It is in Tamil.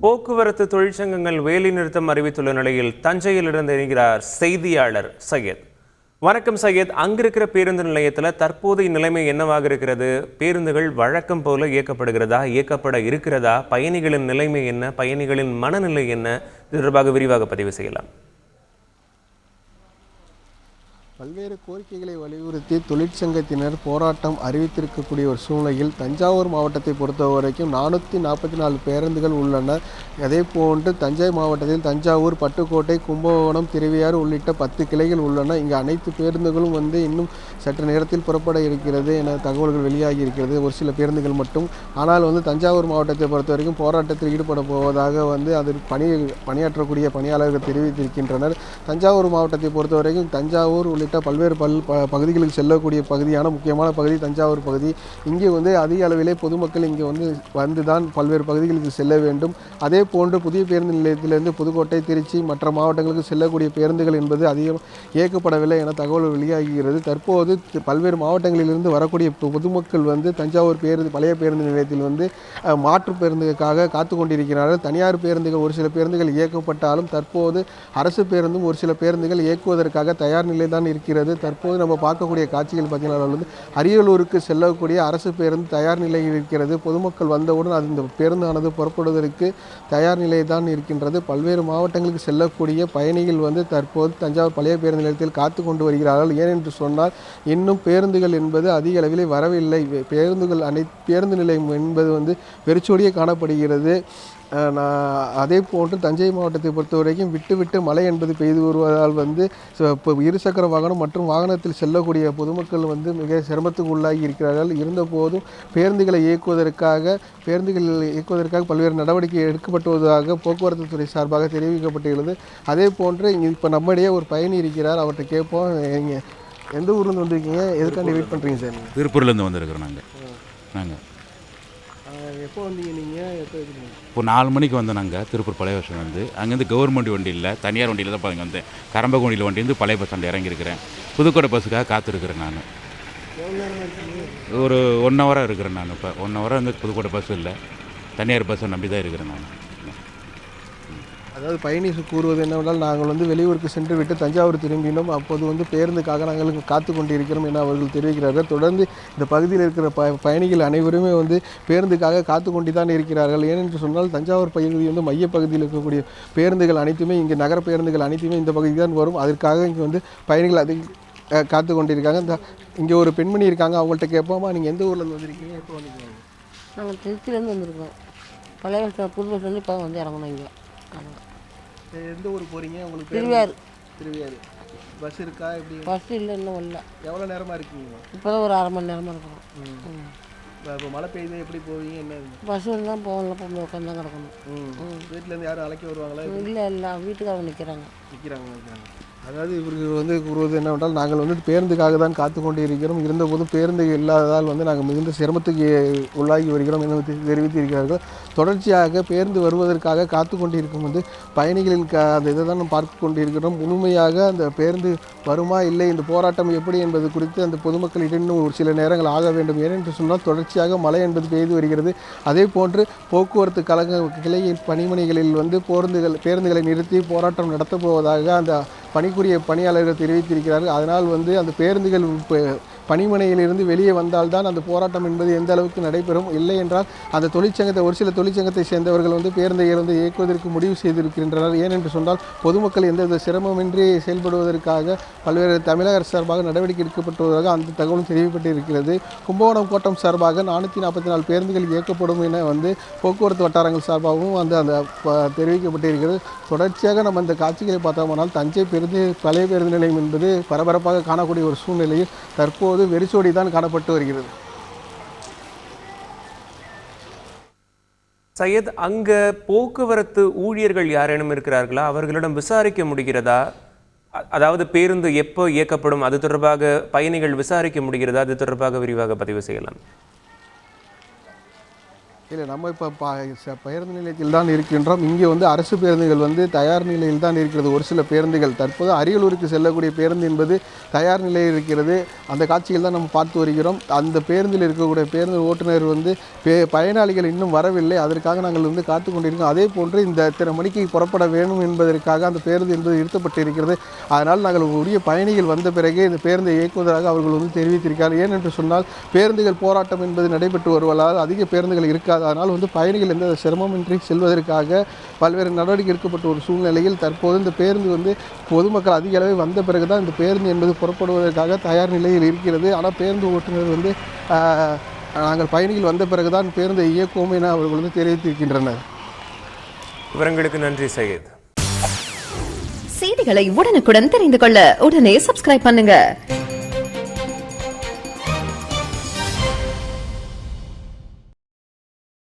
போக்குவரத்து தொழிற்சங்கங்கள் வேலைநிறுத்தம் அறிவித்துள்ள நிலையில் தஞ்சையிலிருந்து இணைகிறார் செய்தியாளர் சையத். வணக்கம் சையத். அங்கிருக்கிற பேருந்து நிலையத்தில் தற்போதைய நிலைமை என்னவாக இருக்கிறது? பேருந்துகள் வழக்கம் போல இயக்கப்படுகிறதா, இயக்கப்பட இருக்கிறதா? பயணிகளின் நிலைமை என்ன? பயணிகளின் மனநிலை என்ன? இது தொடர்பாக விரிவாக பதிவு செய்யலாம். பல்வேறு கோரிக்கைகளை வலியுறுத்தி தொழிற்சங்கத்தினர் போராட்டம் அறிவித்திருக்கக்கூடிய ஒரு சூழ்நிலையில் தஞ்சாவூர் மாவட்டத்தை பொறுத்தவரைக்கும் 444 பேருந்துகள் உள்ளன. அதே போன்று தஞ்சை மாவட்டத்தில் தஞ்சாவூர், பட்டுக்கோட்டை, கும்பகோணம், திருவையாறு உள்ளிட்ட 10 கிளைகள் உள்ளன. இங்கு அனைத்து பேருந்துகளும் இன்னும் சற்று நேரத்தில் புறப்பட இருக்கிறது என தகவல்கள் வெளியாகி இருக்கிறது. ஒரு சில பேருந்துகள் மட்டும். ஆனால் தஞ்சாவூர் மாவட்டத்தை பொறுத்த வரைக்கும் போராட்டத்தில் ஈடுபட போவதாக அதில் பணியாற்றக்கூடிய பணியாளர்கள் தெரிவித்திருக்கின்றனர். தஞ்சாவூர் மாவட்டத்தை பொறுத்த வரைக்கும் தஞ்சாவூர் உள்ளிட்ட பல்வேறு பகுதிகளுக்கு செல்லக்கூடிய பகுதியான முக்கியமான பகுதி தஞ்சாவூர் பகுதி. இங்கே அதிக அளவிலே பொதுமக்கள் இங்கே வந்துதான் பல்வேறு பகுதிகளுக்கு செல்ல வேண்டும். அதே போன்று புதிய பேருந்து நிலையத்திலிருந்து புதுக்கோட்டை, திருச்சி மற்ற மாவட்டங்களுக்கு செல்லக்கூடிய பேருந்துகள் என்பது அதிகம் இயக்கப்படவில்லை என தகவல் வெளியாகிறது. தற்போது பல்வேறு மாவட்டங்களிலிருந்து வரக்கூடிய பொதுமக்கள் தஞ்சாவூர் பழைய பேருந்து நிலையத்தில் மாற்று பேருந்துக்காக காத்து கொண்டிருக்கிறார்கள். தனியார் பேருந்துகள் ஒரு சில பேருந்துகள் இயக்கப்பட்டாலும் தற்போது அரசு பேருந்தும் ஒரு சில பேருந்துகள் இயக்குவதற்காக தயார் நிலை தான் இருக்கிறது. தற்போது நம்ம பார்க்கக்கூடிய காட்சிகள் பார்த்தீங்கன்னா அரியலூருக்கு செல்லக்கூடிய அரசு பேருந்து தயார் நிலையில் இருக்கிறது. பொதுமக்கள் வந்தவுடன் இந்த பேருந்தானது புறப்படுவதற்கு தயார் நிலை தான் இருக்கின்றது. பல்வேறு மாவட்டங்களுக்கு செல்லக்கூடிய பயணிகள் தற்போது தஞ்சாவூர் பழைய பேருந்து நிலையத்தில் காத்து கொண்டு வருகிறார்கள். ஏனென்று சொன்னால் இன்னும் பேருந்துகள் என்பது அதிக அளவிலே வரவில்லை. பேருந்து நிலையம் என்பது வெறிச்சோடியே காணப்படுகிறது. அதே போன்று தஞ்சை மாவட்டத்தை பொறுத்த வரைக்கும் விட்டு மழை என்பது பெய்து வருவதால் இப்போ இருசக்கர வாகனம் மற்றும் வாகனத்தில் செல்லக்கூடிய பொதுமக்கள் மிக சிரமத்துக்கு உள்ளாகி இருக்கிறார்கள். இருந்தபோதும் பேருந்துகளை இயக்குவதற்காக பல்வேறு நடவடிக்கை எடுக்கப்பட்டுவதாக போக்குவரத்து துறை சார்பாக தெரிவிக்கப்பட்டுள்ளது. அதே போன்று இப்போ நம்மிடையே ஒரு பயணி இருக்கிறார். அவர்கிட்ட கேட்போம், நீங்கள் எந்த ஊர்லேருந்து வந்திருக்கீங்க, எதுக்காண்டி வெயிட் பண்ணுறீங்க சார்? திருப்பூர்லேருந்து வந்திருக்கிறோம் நாங்கள் எப்போ வந்தீங்க? நீங்கள் எப்போ இருக்கிறீங்க? இப்போ 4 மணிக்கு வந்தோம். நாங்கள் திருப்பூர் பழைய பஸ் ஸ்டாண்ட் அங்கேருந்து கவர்மெண்ட் வண்டி இல்லை, தனியார் வண்டியில் தான் பாருங்க வந்தேன். கரம்பகுண்டியில் வண்டி பழைய பஸ் ஸ்டாண்ட் இறங்கியிருக்கிறேன். புதுக்கோட்டை பஸ்ஸுக்காக காத்திருக்கிறேன். நான் ஒரு 1 ஹவராக இருக்கிறேன். நான் இப்போ 1 ஹவராக புதுக்கோட்டை பஸ் இல்லை, தனியார் பஸ்ஸை நம்பி தான் இருக்கிறேன் நான். அதாவது பயணி கூறுவது என்னவென்றால், நாங்கள் வெளியூருக்கு சென்று விட்டு தஞ்சாவூர் திரும்பினோம். அப்போது பேருந்துக்காக நாங்கள் காத்து கொண்டிருக்கிறோம் என அவர்கள் தெரிவிக்கிறார்கள். தொடர்ந்து இந்த பகுதியில் இருக்கிற பயணிகள் அனைவருமே பேருந்துக்காக காத்து கொண்டு தான் இருக்கிறார்கள். ஏனென்று சொன்னால் தஞ்சாவூர் பகுதி மையப்பகுதியில் இருக்கக்கூடிய பேருந்துகள் அனைத்துமே, இங்கே நகர பேருந்துகள் அனைத்துமே இந்த பகுதி தான் வரும். அதற்காக இங்கே பயணிகள் அதிக காத்து கொண்டிருக்காங்க. இங்கே ஒரு பெண்மணி இருக்காங்க, அவங்கள்ட்ட கேட்போமா, நீங்கள் எந்த ஊரில் வந்திருக்கீங்க, எப்போ வந்திருக்கீங்க? நாங்கள் திருச்சியிலேருந்து வந்திருக்கோம். பழைய பஸ் ஸ்டாண்ட் புது பஸ் ஸ்டாண்ட் இப்போ இறங்கணும். இங்கே எந்த ஊருக்கு போகிறீங்க? உங்களுக்கு திருவையாறு பஸ் இருக்கா? எப்படி? பஸ் இல்லை, இன்னும் இல்லை. எவ்வளோ நேரமாக இருக்கீங்க? இப்போ தான் ஒரு 1/2 மணி நேரமாக இருக்கிறோம். இப்போ மழை பெய்யுது, எப்படி போவீங்க? என்ன பஸ் தான் போகல, போக உட்காந்து தான் கிடக்கணும். வீட்டிலேருந்து யாரும் அழைக்க வருவாங்களா? இல்லை வீட்டுக்காரங்க நிற்கிறாங்க. அதாவது இவர்கள் கூறுவது என்னவென்றால், நாங்கள் பேருந்துக்காக தான் காத்து கொண்டு இருக்கிறோம். இருந்தபோதும் பேருந்து இல்லாததால் நாங்கள் மிகுந்த சிரமத்துக்கு உள்ளாகி வருகிறோம் என தெரிவித்திருக்கிறார்கள். தொடர்ச்சியாக பேருந்து வருவதற்காக காத்து கொண்டு இருக்கும் பயணிகளின் அந்த இதை தான் நாம் பார்த்து கொண்டு இருக்கிறோம். முழுமையாக அந்த பேருந்து வருமா இல்லை, இந்த போராட்டம் எப்படி என்பது குறித்து அந்த பொதுமக்களிடம் இன்னும் ஒரு சில நேரங்கள் ஆக வேண்டும். ஏனென்று சொன்னால் தொடர்ச்சியாக மழை என்பது பெய்து வருகிறது. அதே போன்று போக்குவரத்து கழக கிளை பணிமனைகளில் பேருந்துகளை நிறுத்தி போராட்டம் நடத்தப் போவதாக அந்த பணிக்குரிய பணியாளர்கள் தெரிவித்திருக்கிறார்கள். அதனால் அந்த பேருந்துகள் பணிமனையிலிருந்து வெளியே வந்தால்தான் அந்த போராட்டம் என்பது எந்த அளவுக்கு நடைபெறும். இல்லை என்றால் அந்த ஒரு சில தொழிற்சங்கத்தை சேர்ந்தவர்கள் பேருந்தை இயக்குவதற்கு முடிவு செய்திருக்கின்றனர். ஏனென்று சொன்னால் பொதுமக்கள் எந்தவித சிரமமின்றி செயல்படுவதற்காக பல்வேறு தமிழக அரசு சார்பாக நடவடிக்கை எடுக்கப்பட்டுவதாக அந்த தகவலும் தெரிவிக்கப்பட்டிருக்கிறது. கும்பகோணம் கோட்டம் சார்பாக 444 பேருந்துகள் இயக்கப்படும் என போக்குவரத்து வட்டாரங்கள் சார்பாகவும் அந்த தெரிவிக்கப்பட்டிருக்கிறது. தொடர்ச்சியாக நம்ம இந்த காட்சிகளை பார்த்தோம்னால் தஞ்சை பழைய பேருந்து நிலையம் என்பது பரபரப்பாக காணக்கூடிய ஒரு சூழ்நிலையில் தற்போது வெறிச்சோடி தான் காணப்பட்டு வருகிறது. சையத், அங்க போக்குவரத்து ஊழியர்கள் யாரேனும் இருக்கிறார்களா? அவர்களிடம் விசாரிக்க முடிகிறதா? அதாவது பேருந்து எப்போ இயக்கப்படும் அது தொடர்பாக பயணிகள் விசாரிக்க முடிகிறதா? அது தொடர்பாக விரிவாக பதிவு செய்யலாம். இல்லை, நம்ம இப்போ பேருந்து நிலையத்தில் தான் இருக்கின்றோம். இங்கே வந்து அரசு பேருந்துகள் வந்து தயார் நிலையில் தான் இருக்கிறது. ஒரு சில பேருந்துகள் தற்போது அரியலூருக்கு செல்லக்கூடிய பேருந்து என்பது தயார் நிலையில் இருக்கிறது. அந்த காட்சிகள் தான் நம்ம பார்த்து வருகிறோம். அந்த பேருந்தில் இருக்கக்கூடிய பேருந்து ஓட்டுநர் வந்து பயனாளிகள் இன்னும் வரவில்லை, அதற்காக நாங்கள் வந்து காத்து கொண்டிருக்கோம். அதே போன்று இந்த இத்தனை மணிக்கு புறப்பட வேணும் என்பதற்காக அந்த பேருந்து என்பது நிறுத்தப்பட்டு இருக்கிறது. அதனால் நாங்கள் உரிய பயணிகள் வந்த பிறகு இந்த பேருந்தை இயக்குவதாக அவர்கள் வந்து தெரிவித்திருக்கிறார். ஏனென்று சொன்னால் பேருந்துகள் போராட்டம் என்பது நடைபெற்று வருவதால் அதிக பேருந்துகள் இருக்காது. அதனால் வந்து பயணிகள் எந்த சிரமமின்றி செல்வதற்காக பல்வேறு நடவடிக்கை எடுக்கப்பட்ட ஒரு சூழ்நிலையில் தற்போது இந்த பேருந்து வந்து பொதுமக்கள் அதிக அளவில் வந்த பிறகுதான் இந்த பேருந்து என்பது புறப்படுவதற்காக தயார் நிலையில் இருக்கிறது. ஆனால் பேருந்து ஓட்டுநர் வந்து நாங்கள் பயணிகள் வந்த பிறகுதான் பேருந்தை இயக்குவோம் என அவர்கள் வந்து தெரிவித்திருக்கின்றனர். விவரங்களுக்கு நன்றி சையத். செய்திகளை உடனுக்குடன் தெரிந்து கொள்ள உடனே சப்ஸ்கிரைப் பண்ணுங்க.